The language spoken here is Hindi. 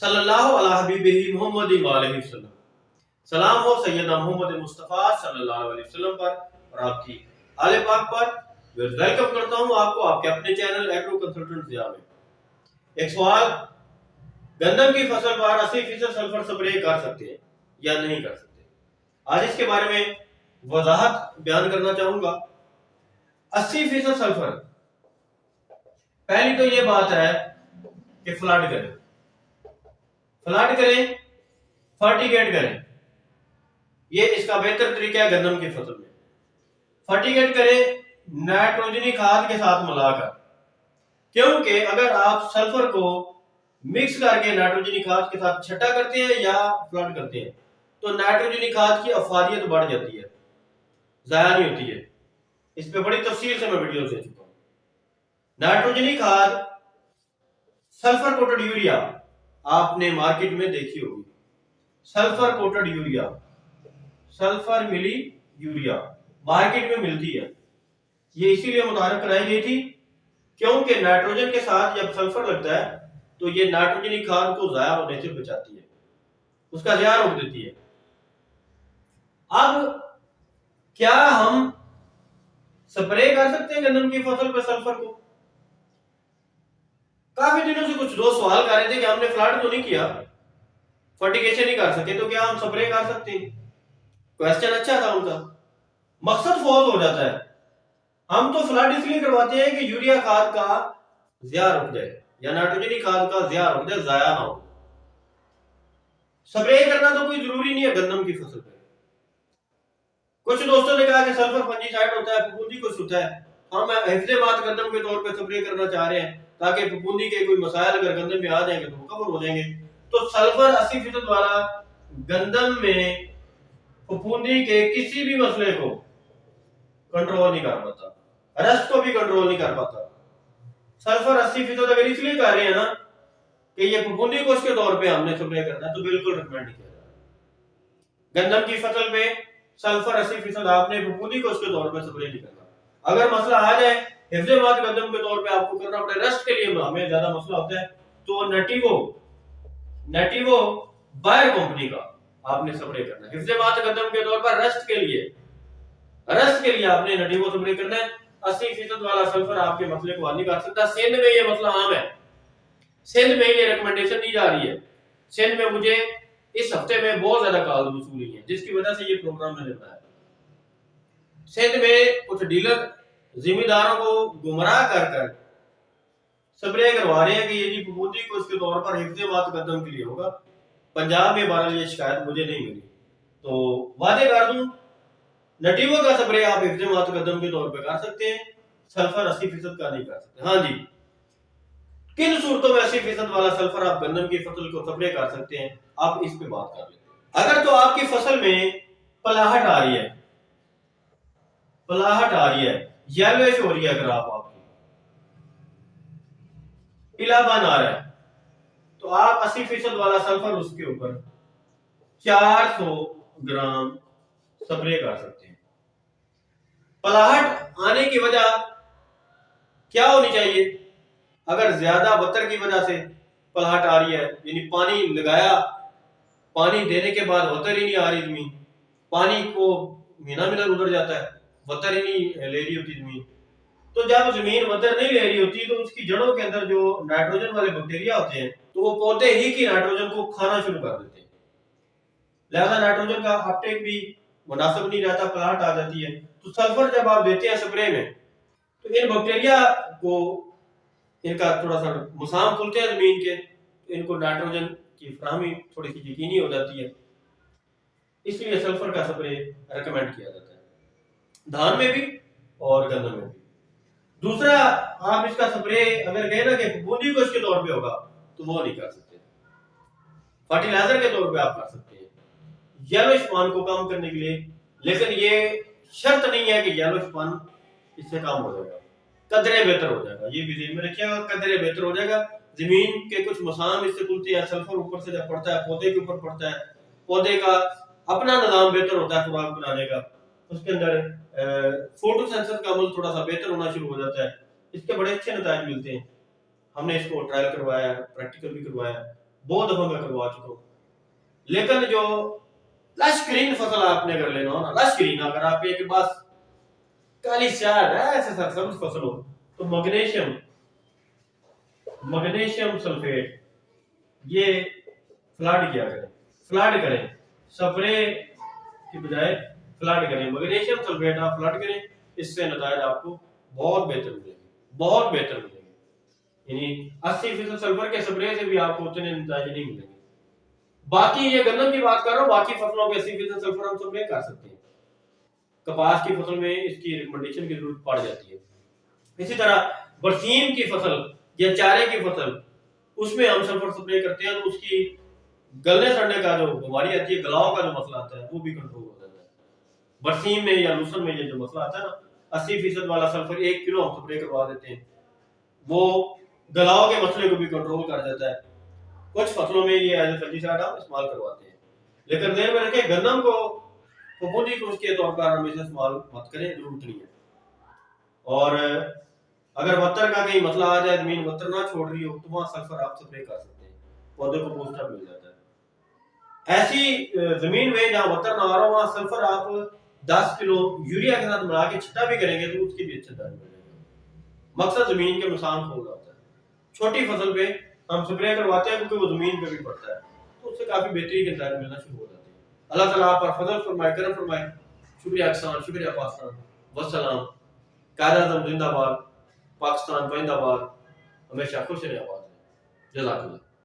सल्लल्लाहु अला हबीबिही मुहम्मद व अलैहि वसल्लम। सलाम हो सैयदना मोहम्मद मुस्तफ़ा सल्लल्लाहु अलैहि वसल्लम पर और आपकी आले पाक पर। वेलकम करता हूं आपको आपके अपने चैनल एग्रो कंसल्टेंट ज़िया में। एक सवाल, गंदम की फसल पर 80% सल्फर स्प्रे कर सकते हैं या नहीं कर सकते? आज इसके बारे में वजाहत बयान करना चाहूंगा। 80% सल्फर, पहली तो ये बात है कि फ्लड करें, फर्टिगेट करें। ये इसका बेहतर तरीका है गंदम की फसल में। फर्टिगेट करें नाइट्रोजनी खाद के साथ मिलाकर, क्योंकि अगर आप सल्फर को मिक्स करके नाइट्रोजनी खाद के साथ छटा करते हैं या फ्लड करते हैं तो नाइट्रोजनी खाद की अफादियत बढ़ जाती है, जाया नहीं होती है। इस पे बड़ी तफसील से मैं वीडियो दे चुका हूं। नाइट्रोजनी खाद सल्फर कोटेड यूरिया आपने मार्केट में देखी होगी, सल्फर कोटेड यूरिया, सल्फर मिली यूरिया मार्केट में मिलती है। ये इसीलिए मुतारफ कराई गई थी क्योंकि नाइट्रोजन के साथ जब सल्फर लगता है तो ये नाइट्रोजनी खाद को जाया होने से बचाती है, उसका ज़िया रोक देती है। अब क्या हम स्प्रे कर सकते हैं गंदम की फसल पर सल्फर को? काफी दिनों से कुछ दोस्त सवाल कर रहे थे कि हमने फ्लड तो नहीं किया, फर्टिगेशन नहीं कर सके, तो क्या हम स्प्रे कर सकते हैं? क्वेश्चन अच्छा था उनका, मकसद फौत हो जाता है। हम तो फ्लड इसलिए करवाते हैं कि यूरिया खाद का ज़िया रुक जाए या नाइट्रोजनी खाद का ज़िया रुक जाए, जाया ना हो। स्प्रे करना तो कोई जरूरी नहीं है गंदम की फसल पे। कुछ दोस्तों ने कहा कि सल्फर फंजीसाइड होता है, फफूंदी कुछ होता है, हम हिफ्ज़-ए-मात गंदम के तौर पे स्प्रे करना चाह रहे हैं ताकि फफूंदी के कोई मसाइल अगर गंदम में आ जाएंगे तो वो कवर हो जाएंगे। तो सल्फर 80% वाला गंदम में फफूंदी के किसी भी मसले को कंट्रोल नहीं कर पाता, रस्ट को भी कंट्रोल नहीं कर पाता। सल्फर 80% अगर इसलिए कर रहे हैं ना कि ये फफूंदी कोष के तौर पे हमने स्प्रे करना है तो बिल्कुल रिकमेंड नहीं किया जाता। गंदम की फसल पे सल्फर 80% आपने फफूंदी कोष के तौर पे स्प्रे नहीं करना। अगर मसला आ जाए हिफ्ज़-ए-मात गंदम के तौर पे आपको करना पड़े, रस्ट के लिए हमें ज्यादा मसला होता है, तो नेटिवो बायर कंपनी का आपने स्प्रे करना है। हिफ्ज़-ए-मात गंदम के तौर पर रस्ट के लिए आपने नेटिवो स्प्रे करना है। 80% वाला सल्फर आपके मसले को हल नहीं कर सकता। सिंध में ये मसला आम है, सिंध में ये रिकमेंडेशन दी जा रही है। सिंध में मुझे इस हफ्ते में बहुत ज्यादा कॉल वसूल हुई है जिसकी वजह से ये प्रोग्राम मैंने बनाया। सिंध में कुछ डीलर जिम्मेदारों को गुमराह कर स्प्रे करवा रहे हैं कि ये जी फफूंदी को इसके तौर पर हिफ्ज़-ए-मात गंदम के लिए होगा। पंजाब में बहरहाल ये शिकायत मुझे नहीं मिली, तो वादे कर दूं नेटिवो का स्प्रे आप हिफ्ज़-ए-मात गंदम के तौर पे कर सकते हैं, सल्फर 80% का नहीं कर सकते। हाँ जी, किन सूरतों में 80% वाला सल्फर आप गंदम की फसल को स्प्रे कर सकते हैं, आप इस पे बात कर लेते हैं। अगर तो आपकी फसल में पलाहट आ रही है, येलोइश हो रही है, अगर आपकी पीलापन आ रहा है, तो आप 80% वाला सल्फर उसके ऊपर 400 ग्राम स्प्रे कर सकते हैं। पलाहट आने की वजह क्या होनी चाहिए? अगर ज्यादा वतर की वजह से पलाहट आ रही है, यानी पानी लगाया, पानी देने के बाद वतर ही नहीं आ रही जमीन, पानी को महीना गुजर जाता है, वतर ही नहीं ले रही होती जमीन, तो जब जमीन वतर नहीं ले रही होती तो उसकी जड़ों के अंदर जो नाइट्रोजन वाले बैक्टीरिया होते हैं तो वो पौधे ही की नाइट्रोजन को खाना शुरू कर देते हैं। लिहाजा नाइट्रोजन का अपटेक भी मुनासिब नहीं रहता, पलाहट आ जाती है। तो सल्फर जब आप देते हैं स्प्रे में तो इन बैक्टीरिया को, इनका थोड़ा सा मुसाम खुलते हैं जमीन के, तो इनको नाइट्रोजन की फराहमी थोड़ी सी यकीनी हो जाती है, इसलिए सल्फर का स्प्रे रिकमेंड किया जाता है, धान में भी और गन्नम में भी। दूसरा, आप इसका स्प्रे अगर कहें ना कि बूंदी को इसके तौर पे होगा तो वो नहीं कर सकते, फर्टिलाइजर के तौर पे आप कर सकते हैं येलोइशपन को कम करने के लिए, लेकिन ये शर्त नहीं है कि येलोइशपन इससे कम हो जाएगा, कदरे बेहतर हो जाएगा। ये भी ध्यान में रखिएगा, कदरे बेहतर हो जाएगा। जमीन के कुछ मसाम इससे खुलती है, सल्फर ऊपर से जब पड़ता है पौधे के ऊपर पड़ता है, पौधे का अपना निजाम बेहतर होता है खुराक बनाने का, उसके अंदर फोटोसेंसिस का अमल थोड़ा सा बेहतर होना शुरू हो जाता है, इसके बड़े अच्छे नतीजे मिलते हैं। हमने इसको ट्रायल करवाया, प्रैक्टिकल भी करवाया, बहुत दफा मैं करवा चुका हूँ। लेकिन जो लश ग्रीन फसल आपने कर लेना हो ना, लश ग्रीन, अगर आप एक बस काली स्याह है ऐसे सरसब्ज फसल हो, तो मैग्नीशियम सल्फेट ये फ्लड किया करें, फ्लड करें, स्प्रे की बजाय फ्लड करें। मैग्नीशियम सल्फेट आप फ्लड करें, इससे नतीजे आपको बहुत बेहतर मिलेंगे, बहुत बेहतर मिलेंगे। यानी 80% सल्फर के स्प्रे से भी आपको उतने नतीजे नहीं मिलेंगे। बाकी ये गन्नम की बात कर रहा हूँ, बाकी फसलों पे 80% सल्फर हम स्प्रे कर सकते हैं। कपास की फसल में इसकी रिकमेंडेशन की जरूरत पड़ जाती है। इसी तरह बरसीम की फसल या चारे की फसल, उसमें हम सल्फर स्प्रे करते हैं तो उसकी गलने सड़ने का जो बीमारी आती है, गलाव का जो मसला आता है, वो भी कंट्रोल हो जाता है। बरसीम में या लूसन में ये जो मसला आता है ना, 80% वाला सल्फर 1 किलो हम स्प्रे करवा देते हैं, वो गलाव के मसले को भी कंट्रोल कर देता है। कुछ फसलों में ये एज ए फंजीसाइड हम इस्तेमाल करवाते हैं, लेकिन ध्यान में रखें गन्नम को फफूंदी को उसके तौर पर हमेशा इस्तेमाल मत करें, जरूरत नहीं है। और अगर वत्तर का कहीं मसला आ जाए, जमीन वत्तर ना छोड़ रही हो, तो वहां सल्फर आप स्प्रे कर सकते हैं, पौधे को बूस्टअप मिल जाता है। ऐसी जमीन में जहां वत्तर ना आ रहा हो, वहां सल्फर आप 10 किलो यूरिया के साथ मिला के छिट्टा भी करेंगे तो उसकी भी अच्छी दाम मिलेगी। मकसद जमीन के नुकसान हो जाता है। छोटी फसल पे हम स्प्रे करवाते हैं क्योंकि वो जमीन पे भी पड़ता है, तो उससे काफी बेहतरीन के नतीजे मिलना शुरू हो जाते हैं। अल्लाह ताला आप पर फजल फरमाए, करम फरमाए। शुक्रिया किसान, शुक्रिया पाकिस्तान, वस्सलाम। कायद आज़म जिंदाबाद, पाकिस्तान जिंदाबाद, हमेशा खुश रहे, आबाद रहे। जज़ाकल्लाह।